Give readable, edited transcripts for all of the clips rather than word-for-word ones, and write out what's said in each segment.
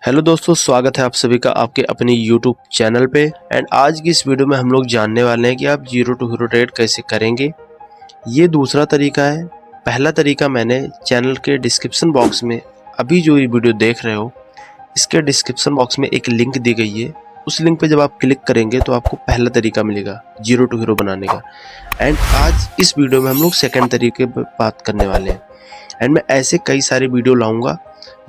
Hello दोस्तों, स्वागत है आप सभी का आपके अपने यूट्यूब चैनल पे। एंड आज की इस वीडियो में हम लोग जानने वाले हैं कि आप जीरो टू हीरो ट्रेड कैसे करेंगे। ये दूसरा तरीका है। पहला तरीका मैंने चैनल के डिस्क्रिप्शन बॉक्स में, अभी जो ये वीडियो देख रहे हो इसके डिस्क्रिप्शन बॉक्स में एक लिंक दी गई है। उस लिंक पे जब आप क्लिक करेंगे तो आपको पहला तरीका मिलेगा जीरो टू हीरो बनाने का। एंड आज इस वीडियो में हम लोग सेकेंड तरीके पर बात करने वाले हैं। एंड मैं ऐसे कई सारे वीडियो लाऊंगा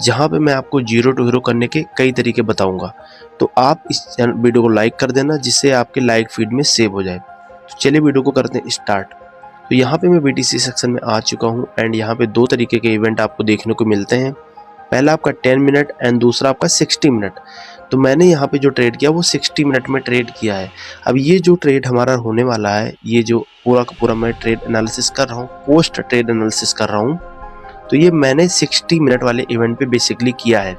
जहां पे मैं आपको जीरो टू हीरो करने के कई तरीके बताऊंगा। तो आप इस वीडियो को लाइक कर देना जिससे आपके लाइक फीड में सेव हो जाए। तो चलिए वीडियो को करते हैं स्टार्ट। तो यहाँ पे मैं BTC सेक्शन में आ चुका हूँ एंड यहाँ पे दो तरीके के इवेंट आपको देखने को मिलते हैं। पहला आपका 10 मिनट एंड दूसरा आपका 60 मिनट। तो मैंने यहाँ पे जो ट्रेड किया वो 60 मिनट में ट्रेड किया है। अब ये जो ट्रेड हमारा होने वाला है, ये जो पूरा का पूरा मैं ट्रेड एनालिसिस कर रहा हूँ, पोस्ट ट्रेड एनालिसिस कर रहा हूँ, तो ये मैंने 60 मिनट वाले इवेंट पे बेसिकली किया है।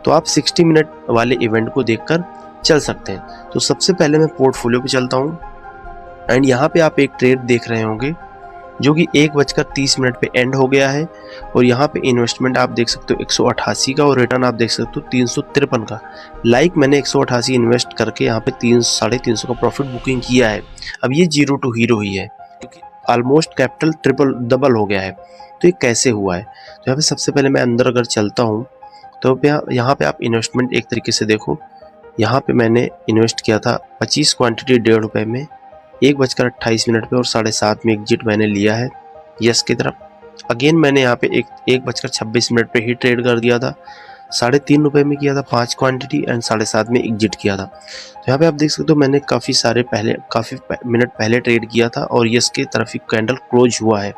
तो आप 60 मिनट वाले इवेंट को देखकर चल सकते हैं। तो सबसे पहले मैं पोर्टफोलियो पे चलता हूँ एंड यहाँ पे आप एक ट्रेड देख रहे होंगे जो कि 1:30 पे एंड हो गया है। और यहाँ पे इन्वेस्टमेंट आप देख सकते हो 188 का और रिटर्न आप देख सकते हो 353 का। लाइक मैंने 188 इन्वेस्ट करके यहाँ पे 350 का प्रॉफिट बुकिंग किया है। अब ये जीरो टू हीरो ही है क्योंकि ऑलमोस्ट कैपिटल ट्रिपल डबल हो गया है। तो ये कैसे हुआ है? तो यहाँ पे सबसे पहले मैं अंदर अगर चलता हूँ तो यहाँ पे आप इन्वेस्टमेंट एक तरीके से देखो। यहाँ पे मैंने इन्वेस्ट किया था 25 क्वांटिटी ₹1.5 में 1:28 पे और 7:30 में एग्जिट मैंने लिया है यस की तरफ। अगेन मैंने यहाँ पे 1:26 पे ही ट्रेड कर दिया था, ₹3.5 में किया था 5 क्वांटिटी एंड 7:30 में एग्जिट किया था। तो यहाँ पे आप देख सकते हो मैंने काफ़ी मिनट पहले ट्रेड किया था और यस की तरफ ही कैंडल क्लोज हुआ है।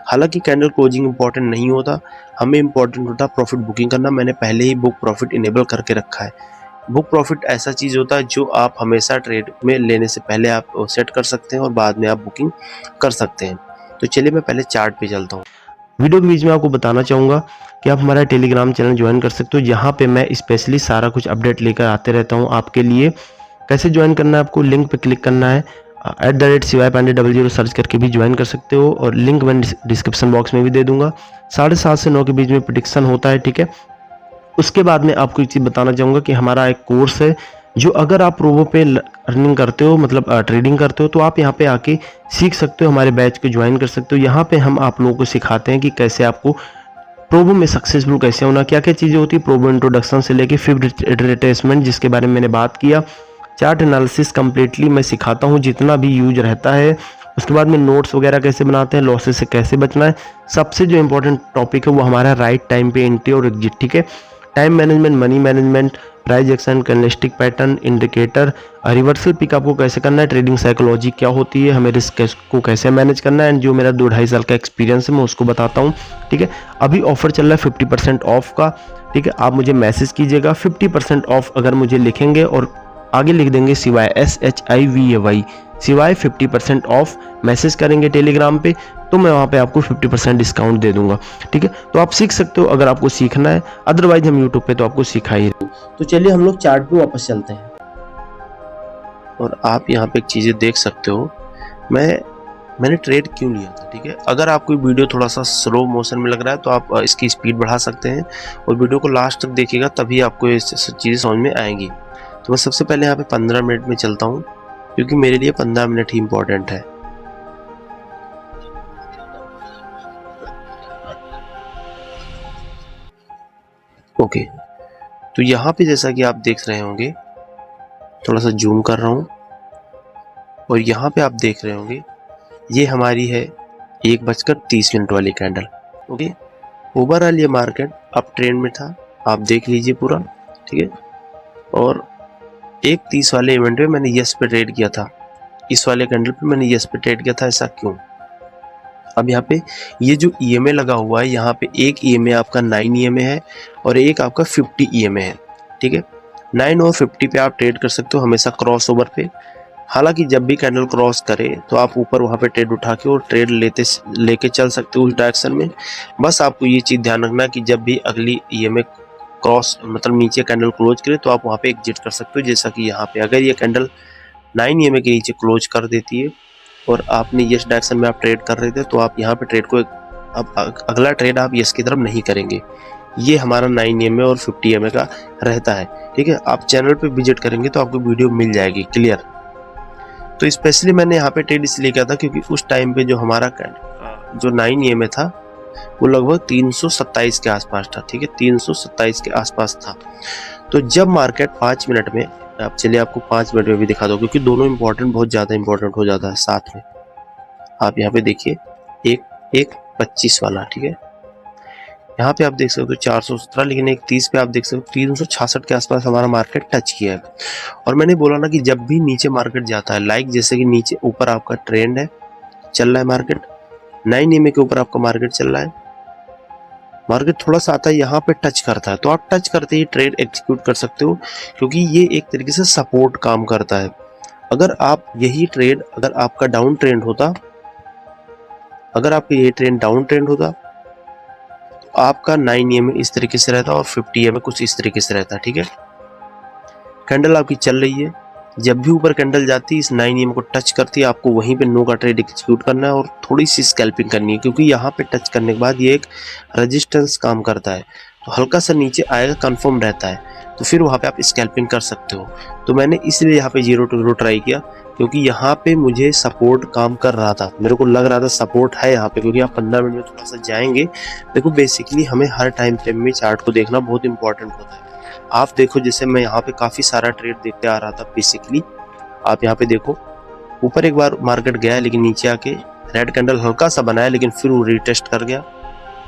हालांकि कैंडल क्लोजिंग इंपॉर्टेंट नहीं होता, हमें इंपॉर्टेंट होता प्रॉफिट बुकिंग करना। मैंने पहले ही बुक प्रॉफिट इनेबल करके रखा है। बुक प्रॉफिट ऐसा चीज़ होता है जो आप हमेशा ट्रेड में लेने से पहले आप सेट कर सकते हैं और बाद में आप बुकिंग कर सकते हैं। तो चलिए मैं पहले चार्ट पे चलता हूँ। वीडियो के बीच में आपको बताना चाहूँगा कि आप हमारा टेलीग्राम चैनल ज्वाइन कर सकते हो। यहाँ पे मैं स्पेशली सारा कुछ अपडेट लेकर आते रहता हूँ आपके लिए। कैसे ज्वाइन करना है? आपको लिंक पे क्लिक करना है, @CYPandey00 सर्च करके भी ज्वाइन कर सकते हो और लिंक मैं डिस्क्रिप्शन बॉक्स में भी दे दूंगा। 7:30 से 9 के बीच में प्रेडिक्शन होता है, ठीक है। उसके बाद में आपको एक चीज़ बताना चाहूँगा कि हमारा एक कोर्स है जो अगर आप रोबो पे अर्निंग करते हो, मतलब ट्रेडिंग करते हो, तो आप यहाँ पे आके सीख सकते हो, हमारे बैच को ज्वाइन कर सकते हो। यहाँ पे हम आप लोगों को सिखाते हैं कि कैसे आपको प्रोबो में सक्सेसफुल कैसे होना, क्या क्या चीज़ें होती है प्रोबो इंट्रोडक्शन से लेके फिफ्थ रिट्रेसमेंट जिसके बारे में मैंने बात किया, चार्ट एनालिसिस कम्प्लीटली मैं सिखाता हूँ जितना भी यूज रहता है। उसके बाद में नोट्स वगैरह कैसे बनाते हैं, लॉसेस से कैसे बचना है। सबसे जो इंपॉर्टेंट टॉपिक है वो हमारा राइट टाइम पे एंट्री और एग्जिट, ठीक है। Time management, money management, price action, candlestick pattern, indicator, reversal pick आपको कैसे करना है, ट्रेडिंग साइकोलॉजी क्या होती है, हमें रिस्क को कैसे मैनेज करना है, एंड जो मेरा 2-2.5 साल का एक्सपीरियंस है मैं उसको बताता हूँ, ठीक है। अभी ऑफर चल रहा है 50% ऑफ का, ठीक है। आप मुझे मैसेज कीजिएगा 50% ऑफ अगर मुझे लिखेंगे और आगे लिख देंगे सिवाय SHIVAY सिवाय 50% ऑफ मैसेज करेंगे टेलीग्राम पे, तो मैं वहाँ पे आपको 50% डिस्काउंट दे दूंगा, ठीक है। तो आप सीख सकते हो अगर आपको सीखना है, अदरवाइज हम यूट्यूब पे तो आपको सिखा ही रहे। तो चलिए हम लोग चार्ट पे वापस चलते हैं और आप यहाँ पे एक चीज़ें देख सकते हो मैंने ट्रेड क्यों लिया था, ठीक है। अगर आपको वीडियो थोड़ा सा स्लो मोशन में लग रहा है तो आप इसकी स्पीड बढ़ा सकते हैं और वीडियो को लास्ट तक देखिएगा, तभी आपको ये चीज़ें समझ में आएंगी। तो मैं सबसे पहले यहाँ पे 15 मिनट में चलता हूँ क्योंकि मेरे लिए 15 मिनट ही इम्पोर्टेंट है। ओके, तो यहाँ पे जैसा कि आप देख रहे होंगे, थोड़ा सा जूम कर रहा हूँ और यहाँ पे आप देख रहे होंगे ये हमारी है 1:30 वाली कैंडल, ओके। ओवरऑल ये मार्केट अप ट्रेंड में था, आप देख लीजिए पूरा, ठीक है। और 1:30 वाले इवेंट पे मैंने यस पे ट्रेड किया था, इस वाले कैंडल पे मैंने यस पे ट्रेड किया था। ऐसा क्यों? अब यहाँ पे ये जो EMA लगा हुआ है, यहाँ पे एक EMA आपका 9 EMA है और एक आपका 50 EMA है, ठीक है। 9 और 50 पे आप ट्रेड कर सकते हो हमेशा क्रॉस ओवर पे। हालांकि जब भी कैंडल क्रॉस करे तो आप ऊपर वहाँ पे ट्रेड उठा के और ट्रेड लेके चल सकते हो उस डायरेक्शन में। बस आपको ये चीज़ ध्यान रखना कि जब भी अगली EMA क्रॉस मतलब नीचे कैंडल क्लोज करे तो आप वहाँ पे एग्जिट कर सकते हो। जैसा कि यहाँ पे अगर ये कैंडल 9 EMA के नीचे क्लोज कर देती है और आपने यस डायरेक्शन में आप ट्रेड कर रहे थे तो आप यहाँ पे ट्रेड को अब अगला ट्रेड आप यस की तरफ नहीं करेंगे। ये हमारा 9 EMA और 50 EMA का रहता है। ठीक है, आप चैनल पे विजिट करेंगे तो आपको वीडियो मिल जाएगी क्लियर। तो स्पेशली मैंने यहाँ पे ट्रेड इसलिए किया था क्योंकि उस टाइम पे जो हमारा जो 9 EMA था वो लगभग 327 के आसपास था। ठीक है, 327 के आसपास था। तो जब मार्केट 5 मिनट में, आप चलिए आपको 5 मिनट में भी दिखा दो क्योंकि दोनों इंपॉर्टेंट, बहुत ज़्यादा इंपॉर्टेंट हो जाता है साथ में। आप यहाँ पे देखिए एक 25 वाला, ठीक है, यहाँ पे आप देख सकते हो 417, लेकिन एक 30 पे आप देख सकते हो 366 के आसपास हमारा मार्केट टच किया है। और मैंने बोला ना कि जब भी नीचे मार्केट जाता है, लाइक जैसे कि नीचे ऊपर आपका ट्रेंड है, चल रहा है मार्केट 9 EMA के ऊपर आपका मार्केट चल रहा है, मार्केट थोड़ा सा आता है यहाँ पे टच करता है, तो आप टच करते ही ट्रेड एग्जीक्यूट कर सकते हो क्योंकि ये एक तरीके से सपोर्ट काम करता है। अगर आप यही ट्रेड, अगर आपका डाउन ट्रेंड होता, अगर आपका ये ट्रेंड डाउन ट्रेंड होता तो आपका 9 EMA इस तरीके से रहता और 50 EMA कुछ इस तरीके से रहता। ठीक है, कैंडल आपकी चल रही है, जब भी ऊपर कैंडल जाती है इस 9 EMA को टच करती है, आपको वहीं पे नो का ट्रेड एग्जीक्यूट करना है और थोड़ी सी स्कैल्पिंग करनी है क्योंकि यहाँ पे टच करने के बाद ये एक रेजिस्टेंस काम करता है, तो हल्का सा नीचे आएगा, कंफर्म रहता है, तो फिर वहाँ पे आप स्कैल्पिंग कर सकते हो। तो मैंने इसलिए यहाँ पे 0 to 0 ट्राई किया क्योंकि यहाँ पे मुझे सपोर्ट काम कर रहा था, मेरे को लग रहा था सपोर्ट है यहाँ पे, क्योंकि आप 15 मिनट में थोड़ा सा जाएंगे। देखो बेसिकली हमें हर टाइम फ्रेम में चार्ट को देखना बहुत इंपॉर्टेंट होता है। आप देखो जैसे मैं यहाँ पे काफी सारा ट्रेड देखते आ रहा था बेसिकली, आप यहाँ पे देखो ऊपर एक बार मार्केट गया लेकिन नीचे आके रेड कैंडल हल्का सा बनाया लेकिन फिर वो रीटेस्ट कर गया।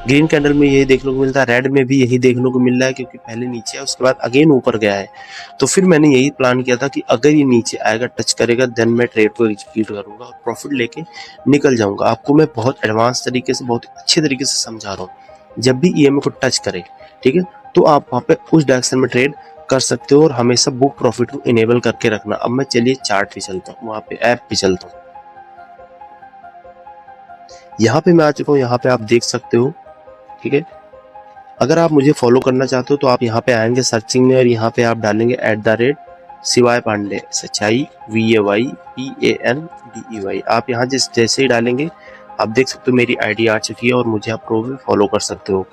ग्रीन कैंडल में यही देखने को मिलता है, रेड में भी यही देखने को मिल रहा है क्योंकि पहले नीचे है उसके बाद अगेन ऊपर गया है। तो फिर मैंने यही प्लान किया था कि अगर ये नीचे आएगा, टच करेगा, देन मैं ट्रेड को एग्जीक्यूट करूंगा और प्रॉफिट लेके निकल जाऊंगा। आपको मैं बहुत एडवांस तरीके से, बहुत अच्छे तरीके से समझा रहा हूँ। जब भी EMA को टच करे, ठीक है, तो आप वहाँ पे उस डायरेक्शन में ट्रेड कर सकते हो और हमेशा बुक प्रॉफिट को इनेबल करके रखना। अब मैं चलिए चार्ट पे चलता हूँ, वहाँ पे ऐप पे चलता हूँ। यहाँ पे मैं आ चुका हूँ, यहाँ पे आप देख सकते हो। ठीक है, अगर आप मुझे फॉलो करना चाहते हो तो आप यहाँ पे आएंगे सर्चिंग में और यहाँ पे आप डालेंगे @शिवाय पांडे, SHIVAYPANDEY। आप यहाँ जैसे ही डालेंगे आप देख सकते हो मेरी आईडी आ चुकी है और मुझे आप फॉलो कर सकते हो।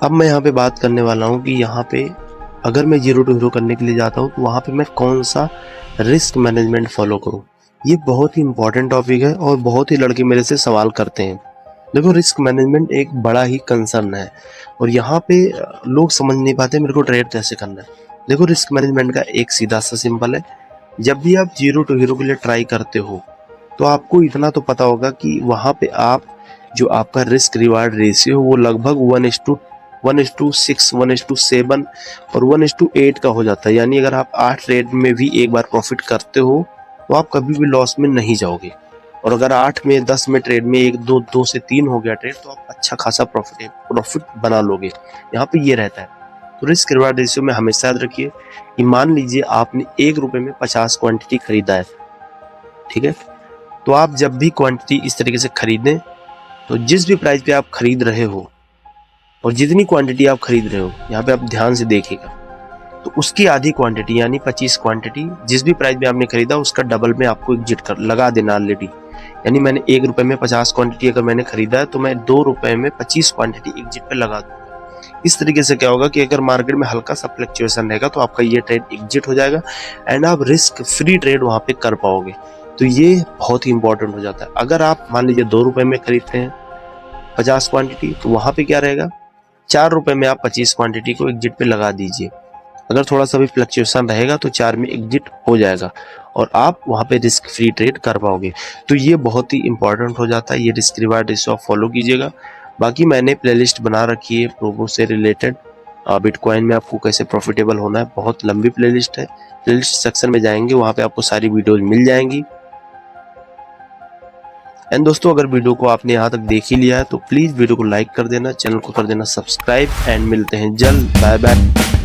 अब मैं यहाँ पे बात करने वाला हूँ कि यहाँ पे अगर मैं 0 to 0 करने के लिए जाता हूँ तो वहाँ पे मैं कौन सा रिस्क मैनेजमेंट फॉलो करूँ। ये बहुत ही इंपॉर्टेंट टॉपिक है और बहुत ही लड़के मेरे से सवाल करते हैं। देखो रिस्क मैनेजमेंट एक बड़ा ही कंसर्न है और यहाँ पे लोग समझ नहीं पाते मेरे को ट्रेड कैसे करना है। देखो रिस्क मैनेजमेंट का एक सीधा सा सिंपल है, जब भी आप 0 to 0 के लिए ट्राई करते हो तो आपको इतना तो पता होगा कि वहाँ पे आप जो आपका रिस्क रिवार्ड रेशियो वो लगभग 1:6, 1:7 और 1:8 का हो जाता है। यानी अगर आप 8 ट्रेड में भी एक बार प्रॉफिट करते हो तो आप कभी भी लॉस में नहीं जाओगे। और अगर 8 में 10 में ट्रेड में 2 से 3 हो गया ट्रेड तो आप अच्छा खासा प्रॉफिट बना लोगे। यहाँ पे ये रहता है। तो रिस्क रिवार्ड रेशियो में हमेशा याद रखिए कि मान लीजिए आपने 1 रुपए में 50 क्वांटिटी खरीदा है, ठीक है, तो आप जब भी क्वांटिटी इस तरीके से खरीदें तो जिस भी प्राइस पे आप खरीद रहे हो और जितनी क्वांटिटी आप खरीद रहे हो, यहाँ पे आप ध्यान से देखिएगा, तो उसकी आधी क्वांटिटी यानी 25 क्वांटिटी जिस भी प्राइस में आपने खरीदा उसका डबल में आपको एग्जिट कर लगा देना ऑलरेडी। यानी मैंने 1 रुपए में 50 क्वांटिटी अगर मैंने खरीदा है तो मैं 2 रुपए में 25 क्वांटिटी एग्जिट पे लगा दूंगा। इस तरीके से क्या होगा कि अगर मार्केट में हल्का सा फ्लक्चुएशन रहेगा तो आपका ये ट्रेड एग्जिट हो जाएगा एंड आप रिस्क फ्री ट्रेड वहां पे कर पाओगे। तो ये बहुत ही इंपॉर्टेंट हो जाता है। अगर आप मान लीजिए 2 रुपए में खरीदते हैं 50 क्वांटिटी तो वहां पे क्या रहेगा, 4 रुपए में आप 25 क्वांटिटी को एग्जिट पे लगा दीजिए। अगर थोड़ा सा भी फ्लक्चुएशन रहेगा तो 4 में एग्जिट हो जाएगा और आप वहां पे रिस्क फ्री ट्रेड कर पाओगे। तो ये बहुत ही इंपॉर्टेंट हो जाता है। ये रिस्क रिवार्ड रेशियो आप फॉलो कीजिएगा। बाकी मैंने प्लेलिस्ट बना रखी है प्रोबो से रिलेटेड, बिटकॉइन में आपको कैसे प्रॉफिटेबल होना है, बहुत लंबी प्लेलिस्ट है। प्लेलिस्ट सेक्शन में जाएंगे वहां पे आपको सारी वीडियोज मिल जाएंगी। एंड दोस्तों अगर वीडियो को आपने यहाँ तक देख ही लिया है तो प्लीज वीडियो को लाइक कर देना, चैनल को कर देना सब्सक्राइब एंड मिलते हैं जल्द। Bye bye.